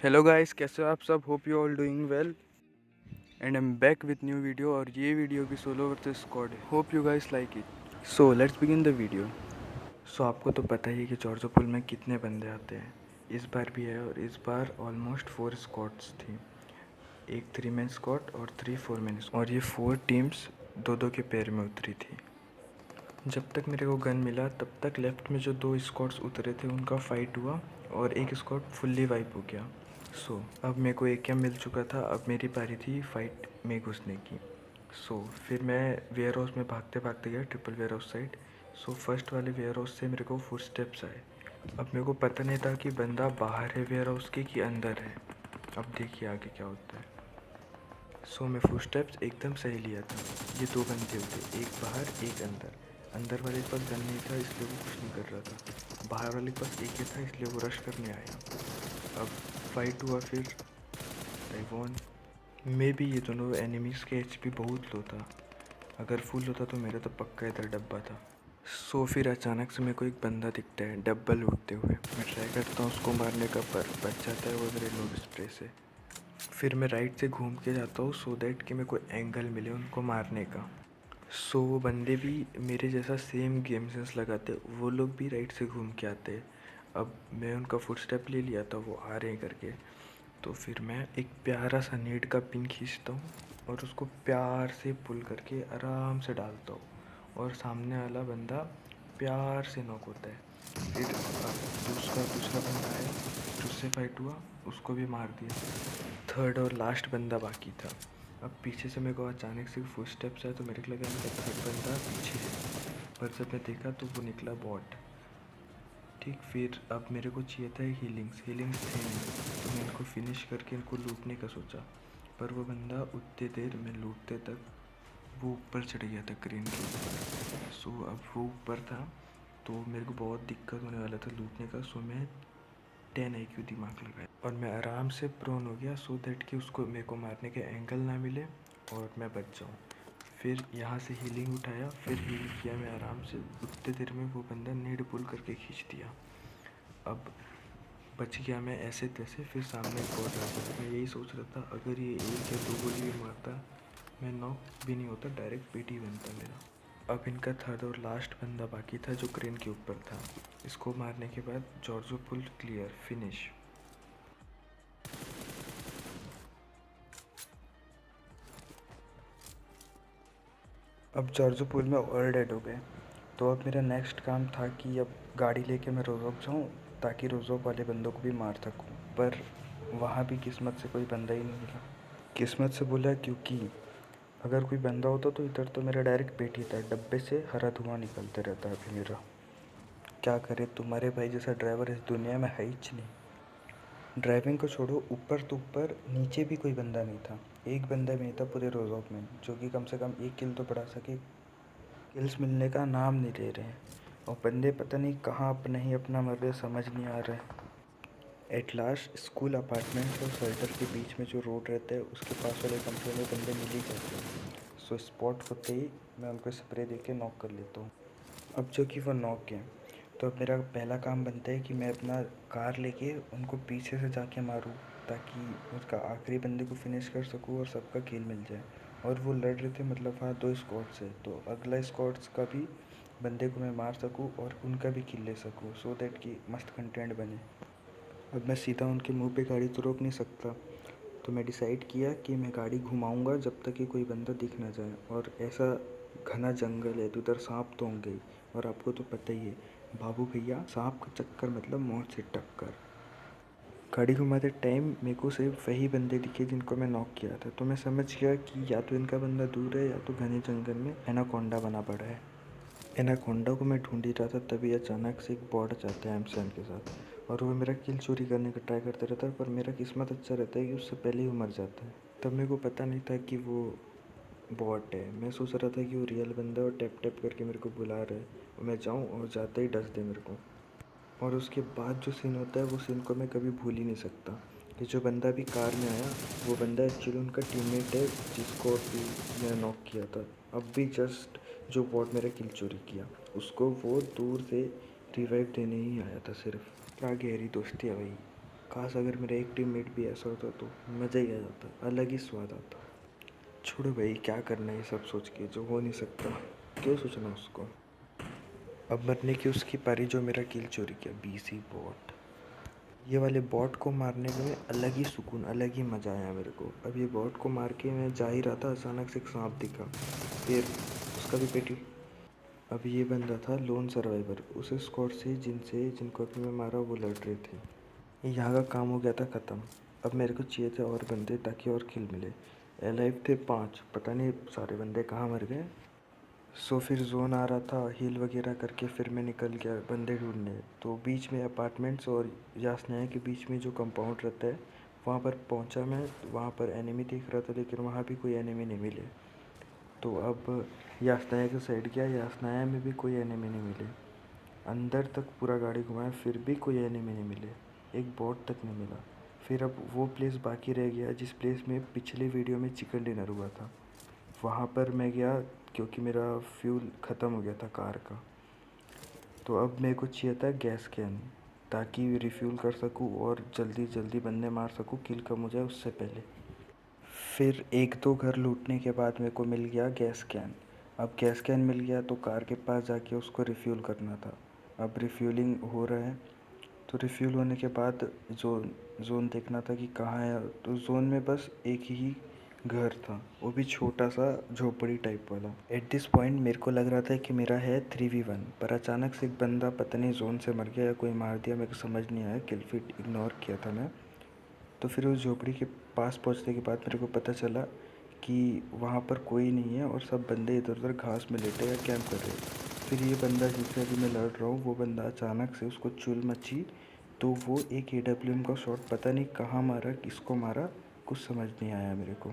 Hello guys, कैसे हो आप सब। Hope you all doing well and I am back with new video. और ये वीडियो भी सोलो वर्सेस स्क्वाड है। Hope you guys like it. So let's begin the video. So आपको तो पता ही है कि जॉर्जो पुल में कितने बंदे आते हैं। इस बार भी है और इस बार ऑलमोस्ट 4 स्क्वाड्स थी। एक 3 मैन स्क्वाड और 3 4 मैन स्क्वाड। और ये 4 टीम्स दो दो के पैर में उतरी थी। जब तक मेरे को गन मिला तब तक लेफ्ट में जो 2 स्क्वाड्स उतरे थे उनका फाइट हुआ और एक स्क्वाड फुल्ली वाइप हो गया। अब मेरे को एक क्या मिल चुका था। अब मेरी बारी थी फाइट में घुसने की। फिर मैं वेयर हाउस में भागते भागते गया triple warehouse side. First वाले वेयर हाउस से मेरे को फुट स्टेप्स आए। अब मेरे को पता नहीं था कि बंदा बाहर है वेयर हाउस के कि अंदर है। अब देखिए आगे क्या होता है। मैं फुट स्टेप्स एकदम सही लिया था। ये 2 बंदे होते, एक बाहर एक अंदर। अंदर वाले के पास गन नहीं था इसलिए वो कुछ नहीं कर रहा था। बाहर वाले के पास एक ही था इसलिए वो रश करने आया। अब फाइट हुआ फिर आई वॉन। मे बी ये दोनों एनिमीज़ के एचपी बहुत लो था। अगर फुल होता तो मेरा तो पक्का इधर डब्बा था। फिर अचानक से मेरे को एक बंदा दिखता है डब्बल उठते हुए। मैं ट्राई करता हूँ उसको मारने का पर बच जाता है वो मेरे लोड स्प्रे से। फिर मैं राइट से घूम के जाता हूँ सो दैट कि मेरे को एंगल मिले उनको मारने का। वो बंदे भी मेरे जैसा सेम गेम सेंस लगाते, वो लोग भी राइट से घूम के आते। अब मैं उनका फुट स्टेप ले लिया था वो आ रहे हैं करके। तो फिर मैं एक प्यारा सा नेट का पिन खींचता हूँ और उसको प्यार से पुल करके आराम से डालता हूँ और सामने वाला बंदा प्यार से नॉक होता है। फिर अब दूसरा बंदा है जिससे फाइट हुआ, उसको भी मार दिया। थर्ड और लास्ट बंदा बाकी था। अब पीछे से मेरे को अचानक से फुट स्टेप्स आया तो मेरे को लगा मेरा थर्ड बंदा पीछे है, पर जब मैं देखा तो वो निकला बॉट। ठीक, फिर अब मेरे को चाहिए था हीलिंग्स थे नहीं, तो मैं इनको फिनिश करके इनको लूटने का सोचा। पर वो बंदा उतने देर में लूटते तक वो ऊपर चढ़ गया था क्रेन के ऊपर। अब वो ऊपर था तो मेरे को बहुत दिक्कत होने वाला था लूटने का। मैं 10 IQ दिमाग लगाया और मैं आराम से प्रोन हो गया सो दैट कि उसको मेरे को मारने के एंगल ना मिले और मैं बच जाऊँ। फिर यहाँ से हीलिंग उठाया, फिर हील किया मैं आराम से। उतने देर में वो बंदा नीड पुल करके खींच दिया। अब बच गया मैं ऐसे तैसे। फिर सामने एक बॉट आ गया। मैं यही सोच रहा था अगर ये एक या 2 गोली भी मारता मैं नॉक भी नहीं होता, डायरेक्ट पेटी बनता मेरा। अब इनका थर्ड और लास्ट बंदा बाकी था जो क्रेन के ऊपर था। इसको मारने के बाद जॉर्जो पुल क्लियर फिनिश। अब जॉर्जो पुल में ऑल डेड हो गए। तो अब मेरा नेक्स्ट काम था कि अब गाड़ी लेके मैं रोज़ोप जाऊँ ताकि रोज़ोप वाले बंदों को भी मार सकूँ। पर वहाँ भी किस्मत से कोई बंदा ही नहीं मिला। किस्मत से बोला क्योंकि अगर कोई बंदा होता तो इधर तो मेरा डायरेक्ट पेट ही था। डब्बे से हरा धुआं निकलते रहता है अभी मेरा। क्या करे, तुम्हारे भाई जैसा ड्राइवर इस दुनिया में है ही नहीं। ड्राइविंग को छोड़ो, ऊपर तो ऊपर नीचे भी कोई बंदा नहीं था। एक बंदा भी नहीं था पूरे रोज़ोप में जो कि कम से कम 1 किल तो बढ़ा सके। किल्स मिलने का नाम नहीं ले रहे हैं और बंदे पता नहीं कहाँ अपना ही अपना मर रहे, समझ नहीं आ रहा है। एट लास्ट स्कूल अपार्टमेंट और शर्टर के बीच में जो रोड रहता है उसके पास वाले कमरे में बंदे मिल ही जाते हैं। स्पॉट होते ही मैं उनको स्प्रे दे के नॉक कर लेता हूँ। अब जो कि वो नॉक है तो अब मेरा पहला काम बनता है कि मैं अपना कार लेके उनको पीछे से जाके मारूँ ताकि उसका आखिरी बंदे को फिनिश कर सकूँ और सबका किल मिल जाए। और वो लड़ रहे थे मतलब वहाँ 2 स्क्वाड से, तो अगला स्क्वाड्स का भी बंदे को मैं मार सकूँ और उनका भी किल ले सकूँ सो दैट कि मस्त कंटेंट बने। अब मैं सीधा उनके मुंह पे गाड़ी तो रोक नहीं सकता, तो मैं डिसाइड किया कि मैं गाड़ी घुमाऊंगा जब तक कि कोई बंदा दिख ना जाए। और ऐसा घना जंगल है तो उधर सांप तो होंगे ही। और आपको तो पता ही है बाबू भैया, सांप का चक्कर मतलब मौत से टक्कर। गाड़ी घुमाते टाइम मेरे को सिर्फ वही बंदे दिखे जिनको मैं नॉक किया था, तो मैं समझ गया कि या तो इनका बंदा दूर है या तो घने जंगल में एनाकोंडा बना पड़ा है। एनाकोंडा को मैं ढूंढ ही रहा था तभी अचानक से एक बॉट जाता है एम के साथ और वो मेरा किल चोरी करने का ट्राई करता रहता है। पर मेरा किस्मत अच्छा रहता है कि उससे पहले ही वो मर जाता है। तब मेरे को पता नहीं था कि वो बॉट है। मैं सोच रहा था कि वो रियल बंदा है और टैप टैप करके मेरे को बुला रहा है और मैं जाऊँ और जाते ही डस दे मेरे को। और उसके बाद जो सीन होता है वो सीन को मैं कभी भूल ही नहीं सकता कि जो बंदा भी कार में आया वो बंदा एक्चुअली उनका टीममेट है जिसको अभी मैंने नॉक किया था। अब भी जस्ट जो बॉट मेरा किल चोरी किया उसको वो दूर से रिवाइव देने ही आया था सिर्फ। क्या गहरी दोस्ती है भाई। काश अगर मेरा एक टीममेट भी ऐसा होता तो मज़ा ही आ जाता, अलग ही स्वाद आता। छोड़ो भाई, क्या करना है ये सब सोच के, जो हो नहीं सकता क्यों सोचना उसको। अब मरने की उसकी पारी जो मेरा किल चोरी किया, बीसी बॉट। ये वाले बॉट को मारने में अलग ही सुकून, अलग ही मज़ा आया मेरे को। अब ये बॉट को मार के मैं जा ही रहा था, अचानक से एक सांप दिखा, फिर उसका भी पेटी। अब ये बंदा था लोन सर्वाइवर, उस स्क्वाड से जिनको अभी मैं मारा वो लड़ रहे थे। यहाँ का काम हो गया था ख़त्म। अब मेरे को चाहिए थे और बंदे ताकि और किल मिले। अलाइव थे 5, पता नहीं सारे बंदे कहाँ मर गए। सो फिर जोन आ रहा था, हील वगैरह करके फिर मैं निकल गया बंदे ढूंढने। तो बीच में अपार्टमेंट्स और यासनाया के बीच में जो कंपाउंड रहता है वहाँ पर पहुँचा मैं। वहाँ पर एनिमी देख रहा था लेकिन वहाँ भी कोई एनिमी नहीं मिले। तो अब यासनाया के साइड गया, यासनाया में भी कोई एनिमी नहीं मिले। अंदर तक पूरा गाड़ी घुमाया फिर भी कोई एनिमी नहीं मिले, एक बॉट तक नहीं मिला। फिर अब वो प्लेस बाकी रह गया जिस प्लेस में पिछले वीडियो में चिकन डिनर हुआ था। वहाँ पर मैं गया क्योंकि मेरा फ्यूल ख़त्म हो गया था कार का। तो अब मेरे को चाहिए था गैस कैन ताकि रिफ्यूल कर सकूँ और जल्दी जल्दी बंदे मार सकूँ, किल कम हो जाए उससे पहले। फिर एक दो घर लूटने के बाद मेरे को मिल गया गैस कैन। अब गैस कैन मिल गया तो कार के पास जाके उसको रिफ्यूल करना था। अब रिफ्यूलिंग हो रहा है, तो रिफ्यूल होने के बाद जोन देखना था कि कहाँ है। तो जोन में बस एक ही घर था, वो भी छोटा सा झोपड़ी टाइप वाला। एट दिस पॉइंट मेरे को लग रहा था कि मेरा है 3v1, पर अचानक से एक बंदा पता नहीं जोन से मर गया या कोई मार दिया, मेरे को समझ नहीं आया। किल फीड इग्नोर किया था मैं। तो फिर उस झोपड़ी के पास पहुंचने के बाद मेरे को पता चला कि वहाँ पर कोई नहीं है और सब बंदे इधर उधर घास में लेटे या कैंप कर रहे हैं। फिर ये बंदा जिससे अभी मैं लड़ रहा हूँ वो बंदा अचानक से उसको चुल मची, तो वो एक AWM का शॉट पता नहीं कहाँ मारा, किसको मारा, कुछ समझ नहीं आया मेरे को।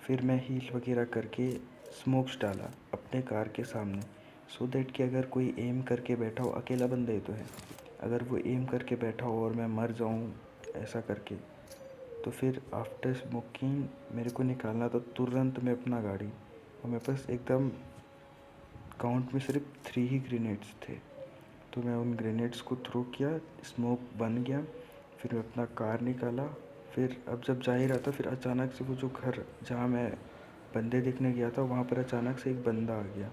फिर मैं हील वगैरह करके स्मोक्स डाला अपने कार के सामने, सो दैट कि अगर कोई एम करके बैठा हो, अकेला बंदा ही तो है, अगर वो एम करके बैठा हो और मैं मर जाऊँ ऐसा करके, तो फिर आफ्टर स्मोकिंग मेरे को निकालना था तुरंत में अपना गाड़ी। और मेरे पास एकदम काउंट में सिर्फ 3 ही ग्रेनेड्स थे। तो मैं उन ग्रेनेड्स को थ्रो किया, स्मोक बन गया, फिर मैं अपना कार निकाला। फिर अब जब जा ही रहा था फिर अचानक से वो जो घर जहाँ मैं बंदे देखने गया था वहाँ पर अचानक से एक बंदा आ गया।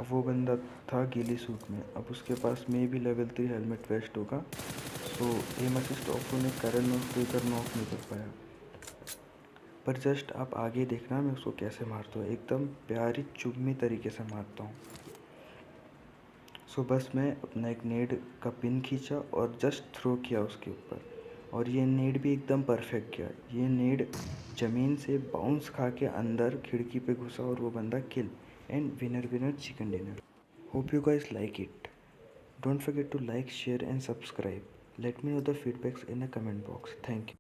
अब वो बंदा था गीली सूट में, अब उसके पास में भी लेवल 3 हेलमेट वेस्ट होगा। तो एम असिस्ट ऑफ होने के कारण मैं उसको इधर नॉक नहीं कर पाया। पर जस्ट आप आगे देखना मैं उसको कैसे मारता हूँ, एकदम प्यारी चुम्मी तरीके से मारता हूँ। सो बस मैं अपना एक नेड का पिन खींचा और जस्ट थ्रो किया उसके ऊपर, और ये नेड भी एकदम परफेक्ट गया। ये नेड ज़मीन से बाउंस खा के अंदर खिड़की पे घुसा और वो बंदा kill. And winner winner chicken dinner. Hope you guys like it. Don't forget to like, share and subscribe. Let me know the feedbacks in a comment box. Thank you.